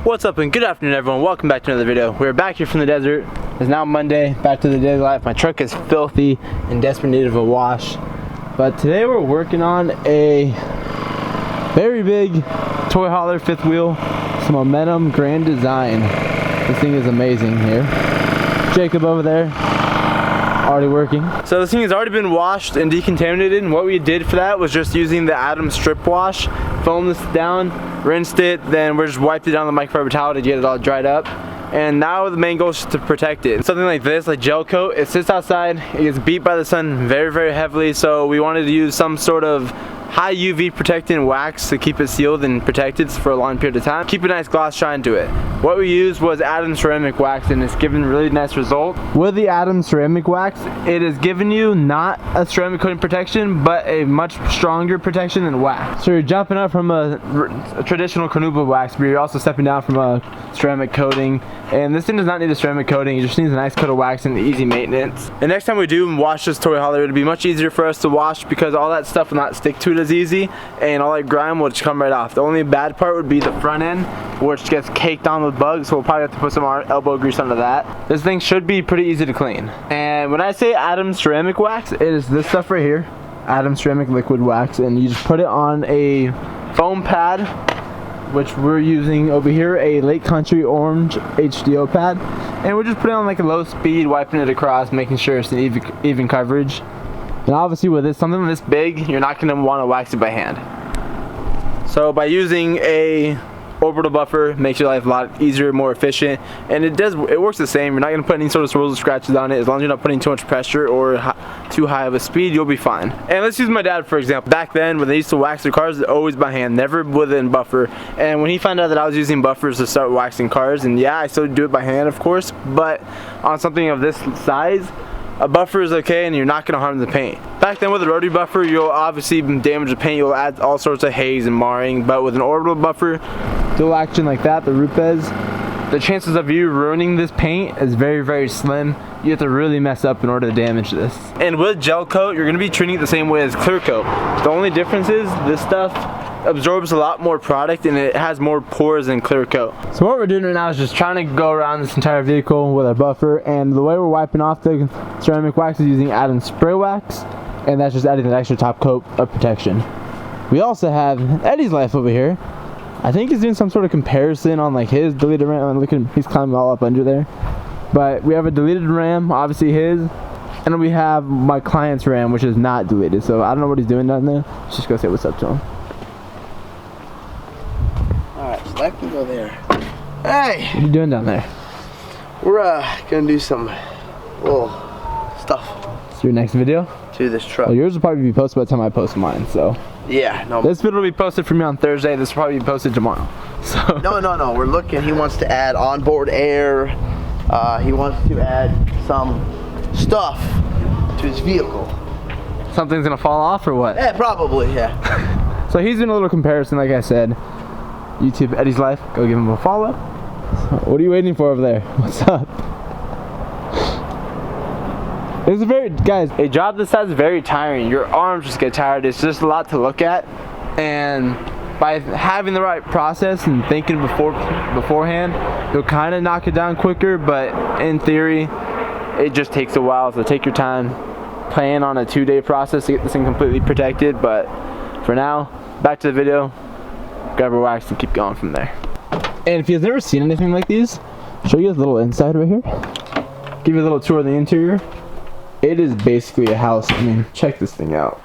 What's up and good afternoon everyone, welcome back to another video. We're back here from the desert. It's now Monday, back to the daily life. My truck is filthy in desperate need of a wash. But today we're working on a very big toy hauler, fifth wheel, some Momentum Grand Design. This thing is amazing here. Jacob over there, already working. So this thing has already been washed and decontaminated, and what we did for that was just using the Adam strip wash, foamed this down, rinsed it, then we're just wiped it down with a microfiber towel to get it all dried up. And now the main goal is to protect it. Something like this, like gel coat, it sits outside, it gets beat by the sun very heavily, so we wanted to use some sort of high UV protectant wax to keep it sealed and protected for a long period of time. Keep a nice gloss shine to it. What we used was Adam ceramic wax, and it's given really nice result. With the Adam ceramic wax, it has given you not a ceramic coating protection, but a much stronger protection than wax. So you're jumping up from a traditional carnauba wax, but you're also stepping down from a ceramic coating. And this thing does not need a ceramic coating, it just needs a nice coat of wax and easy maintenance. And next time we do wash this toy hauler, it'll be much easier for us to wash because all that stuff will not stick to it as easy, and all that grime will just come right off. The only bad part would be the front end, which gets caked on with bugs, so we'll probably have to put some elbow grease under that. This thing should be pretty easy to clean. And when I say Adam ceramic wax, it is this stuff right here, Adam ceramic liquid wax, and you just put it on a foam pad, which we're using over here, a Lake Country Orange HDO pad, and we're just putting it on like a low speed, wiping it across, making sure it's an even coverage. And obviously with this, something this big, you're not going to want to wax it by hand. So by using a orbital buffer, makes your life a lot easier, more efficient, and it works the same. You're not going to put any sort of swirls or scratches on it. As long as you're not putting too much pressure or too high of a speed, you'll be fine. And let's use my dad for example. Back then when they used to wax their cars, always by hand, never with a buffer. And when he found out that I was using buffers to start waxing cars, and yeah, I still do it by hand of course, but on something of this size, a buffer is okay and you're not going to harm the paint. Back then with a rotary buffer, you'll obviously damage the paint, you'll add all sorts of haze and marring, but with an orbital buffer, dual action like that, the Rupes, the chances of you ruining this paint is very slim. You have to really mess up in order to damage this. And with gel coat, you're going to be treating it the same way as clear coat. The only difference is this stuff absorbs a lot more product and it has more pores than clear coat. So what we're doing right now is just trying to go around this entire vehicle with our buffer, and the way we're wiping off the ceramic wax is using Adam spray wax, and that's just adding an extra top coat of protection. We also have Eddie's Life over here. I think he's doing some sort of comparison on like his deleted RAM. Look at him, he's climbing all up under there. But we have a deleted RAM, obviously his, and then we have my client's RAM, which is not deleted. So I don't know what he's doing down there. Let's just go say what's up to him. Alright, so I can go there. Hey! What are you doing down there? We're gonna do some little stuff. It's your next video? To this truck. Well, yours will probably be posted by the time I post mine, so. Yeah, no. This video will be posted for me on Thursday. This will probably be posted tomorrow. So. No. We're looking. He wants to add onboard air. He wants to add some stuff to his vehicle. Something's gonna fall off or what? Yeah, probably, yeah. So he's doing a little comparison, like I said. YouTube Eddie's Life. Go give him a follow. So what are you waiting for over there? What's up? It's guys, a job this size is very tiring. Your arms just get tired. It's just a lot to look at, and by having the right process and thinking beforehand, you'll kind of knock it down quicker. But in theory, it just takes a while. So take your time. Plan on a 2-day process to get this thing completely protected. But for now, back to the video. Grab our wax and keep going from there. And if you've never seen anything like these, I'll show you a little inside right here. Give you a little tour of the interior. It is basically a house. I mean, check this thing out.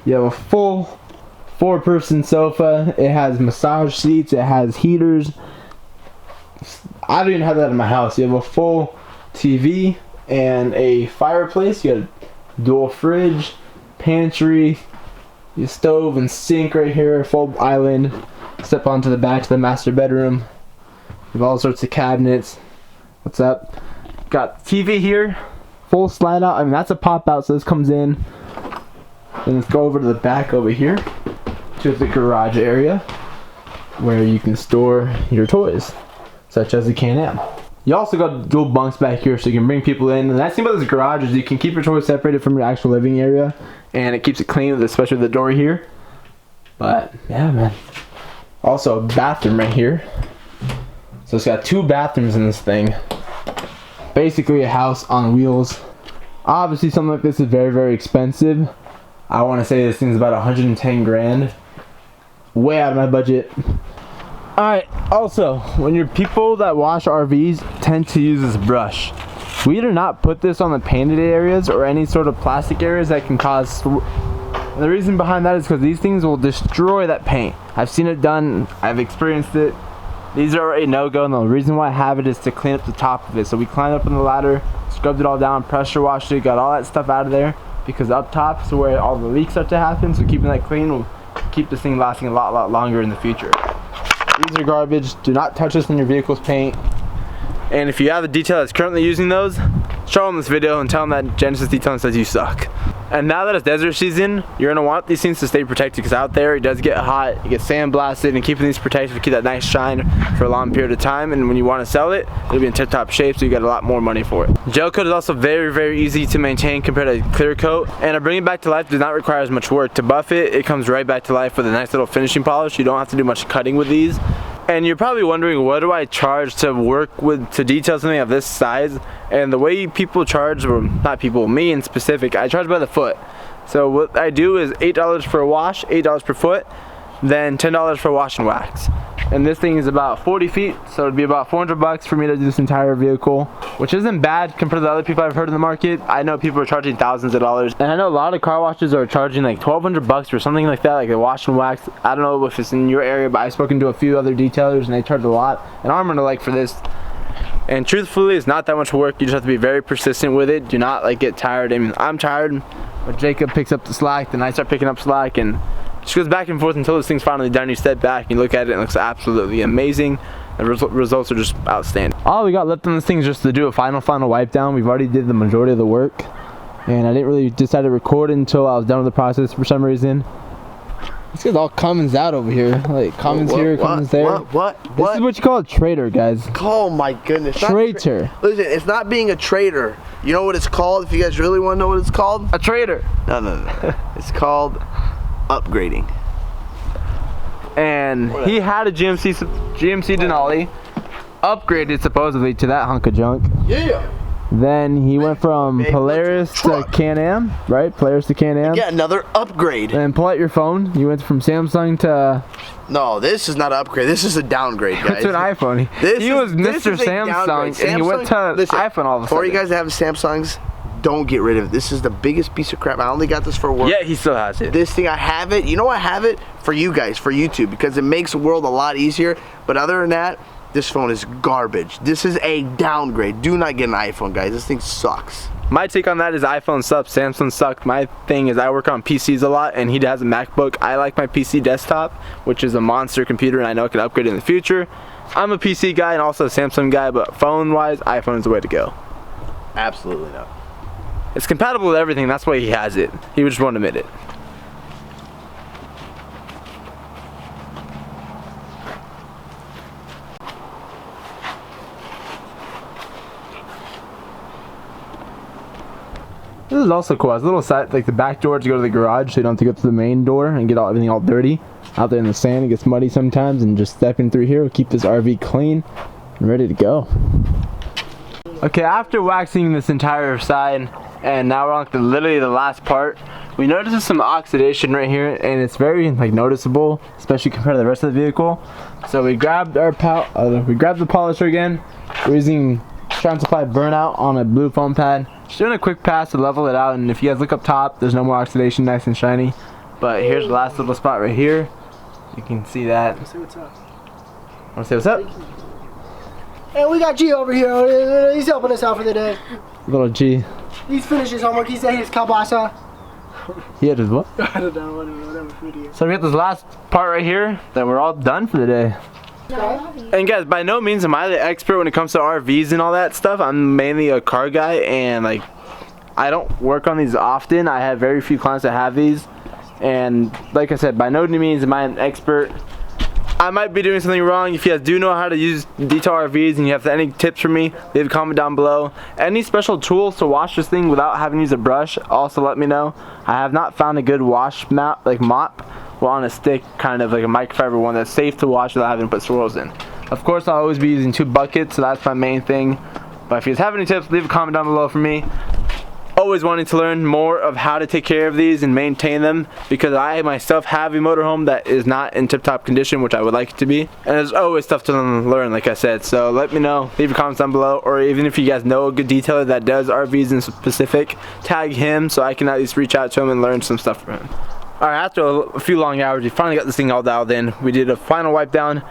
You have a full 4-person sofa. It has massage seats. It has heaters. I don't even have that in my house. You have a full TV and a fireplace. You got a dual fridge, pantry, your stove and sink right here, full island. Step onto the back to the master bedroom. You have all sorts of cabinets. What's up? Got TV here, full slide out. I mean, that's a pop out, so this comes in. Then let's go over to the back over here to the garage area where you can store your toys, such as the Can-Am. You also got dual bunks back here so you can bring people in. And the nice thing about this garage is you can keep your toys separated from your actual living area, and it keeps it clean, especially the door here. But yeah, man, Also a bathroom right here. So it's got 2 bathrooms in this thing. Basically a house on wheels. Obviously something like this is very, very expensive. I want to say this thing's about 110 grand. Way out of my budget. Alright, also, when you're people that wash RVs tend to use this brush. We do not put this on the painted areas or any sort of plastic areas that can cause. The reason behind that is because these things will destroy that paint. I've seen it done, I've experienced it. These are a no-go, and the reason why I have it is to clean up the top of it. So we climbed up on the ladder, scrubbed it all down, pressure washed it, got all that stuff out of there, because up top is where all the leaks start to happen. So keeping that clean will keep this thing lasting a lot longer in the future. These are garbage. Do not touch this in your vehicle's paint. And if you have a detail that's currently using those, show them this video and tell them that Genesis Detailing says you suck. And now that it's desert season, you're gonna want these things to stay protected, because out there it does get hot, it gets sandblasted, and keeping these protected will keep that nice shine for a long period of time. And when you want to sell it, it'll be in tip-top shape, so you get a lot more money for it. Gel coat is also very easy to maintain compared to clear coat, and to bring it back to life does not require as much work. To buff it, it comes right back to life with a nice little finishing polish. You don't have to do much cutting with these. And you're probably wondering, what do I charge to work with, to detail something of this size? And the way people charge, or not people, me in specific, I charge by the foot. So what I do is $8 for a wash, $8 per foot, then $10 for wash and wax. And this thing is about 40 feet, so it'd be about 400 bucks for me to do this entire vehicle, which isn't bad compared to the other people I've heard in the market. I know people are charging thousands of dollars, and I know a lot of car washes are charging like 1,200 bucks for something like that, like a wash and wax. I don't know if it's in your area, but I've spoken to a few other detailers and they charge a lot. And I'm gonna like for this. And truthfully, it's not that much work. You just have to be very persistent with it. Do not like get tired. I mean, I'm tired, but Jacob picks up the slack, then I start picking up slack, and just goes back and forth until this thing's finally done. You step back and you look at it, and it looks absolutely amazing. The results are just outstanding. All we got left on this thing is just to do a final wipe down. We've already did the majority of the work, and I didn't really decide to record until I was done with the process for some reason. This guy's all Cummins out over here. Like Cummins here, Cummins there. What? This is what you call a traitor, guys. Oh my goodness. Traitor. Listen, it's not being a traitor. You know what it's called? If you guys really want to know what it's called? A traitor. No. It's called upgrading. And he had a GMC Denali, upgraded supposedly to that hunk of junk. Yeah. Then he went from Polaris to Can-Am, right? Polaris to Can-Am. Yeah, another upgrade. And pull out your phone. You went from Samsung to... No, this is not an upgrade. This is a downgrade, guys. It's an iPhone. He was Mr. Samsung, and he went to iPhone all of a sudden. For you guys that have Samsungs, don't get rid of it. This is the biggest piece of crap. I only got this for work. Yeah, he still has it. This thing, I have it. You know I have it? For you guys, for YouTube, because it makes the world a lot easier. But other than that, this phone is garbage. This is a downgrade. Do not get an iPhone, guys. This thing sucks. My take on that is iPhone sucks, Samsung sucks. My thing is I work on PCs a lot, and he has a MacBook. I like my PC desktop, which is a monster computer, and I know I can upgrade in the future. I'm a PC guy and also a Samsung guy, but phone-wise, iPhone is the way to go. Absolutely not. It's compatible with everything. That's why he has it. He just won't admit it. This is also cool. It's a little side, like the back door to go to the garage, so you don't have to go to the main door and get everything all dirty. Out there in the sand, it gets muddy sometimes, and just stepping through here will keep this RV clean and ready to go. Okay, after waxing this entire side, and now we're on literally the last part, we noticed some oxidation right here, and it's very like noticeable, especially compared to the rest of the vehicle. So we grabbed our the polisher again. We're using Transify Burnout on a blue foam pad. Just doing a quick pass to level it out, and if you guys look up top, there's no more oxidation, nice and shiny. But here's the last little spot right here. You can see that. Say what's up. Wanna say what's up? Hey, we got G over here. He's helping us out for the day. Little G. He's finished his homework. He's at his kielbasa. He had his what? I don't know, whatever food he is. So we got this last part right here, then we're all done for the day. And guys, by no means am I the expert when it comes to RVs and all that stuff. I'm mainly a car guy, and like I don't work on these often. I have very few clients that have these, and like I said, by no means am I an expert. I might be doing something wrong. If you guys do know how to use detail RVs and you have any tips for me, leave a comment down below. Any special tools to wash this thing without having to use a brush, also let me know. I have not found a good wash mop well, on a stick, kind of like a microfiber one that's safe to wash without having to put swirls in. Of course, I'll always be using 2 buckets, so that's my main thing. But if you guys have any tips, leave a comment down below for me. Always wanting to learn more of how to take care of these and maintain them, because I myself have a motorhome that is not in tip-top condition, which I would like it to be. And there's always stuff to learn, like I said. So let me know, leave your comments down below, or even if you guys know a good detailer that does RVs in specific, tag him so I can at least reach out to him and learn some stuff from him. Alright, after a few long hours, we finally got this thing all dialed in. We did a final wipe down.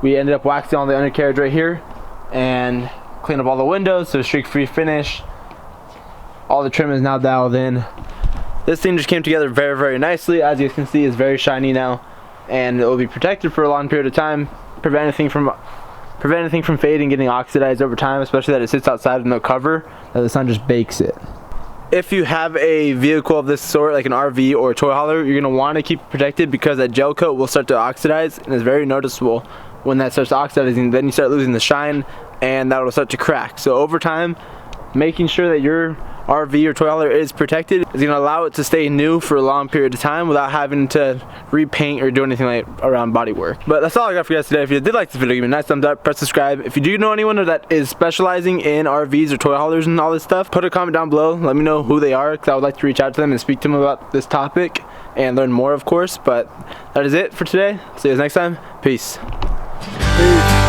We ended up waxing on the undercarriage right here and clean up all the windows, so streak-free finish. All the trim is now dialed in. This thing just came together very, very nicely. As you can see, it's very shiny now, and it will be protected for a long period of time, prevent anything from fading, getting oxidized over time, especially that it sits outside with no cover, that the sun just bakes it. If you have a vehicle of this sort, like an RV or a toy hauler, you're gonna want to keep it protected, because that gel coat will start to oxidize, and it's very noticeable when that starts oxidizing. Then you start losing the shine, and that will start to crack. So over time, making sure that your RV or toy hauler is protected is going to allow it to stay new for a long period of time without having to repaint or do anything like around body work. But that's all I got for you guys today. If you did like this video, give me a nice thumbs up, press subscribe. If you do know anyone that is specializing in RVs or toy haulers and all this stuff, put a comment down below. Let me know who they are, because I would like to reach out to them and speak to them about this topic and learn more, of course. But that is it for today. See you guys next time. Peace. Peace.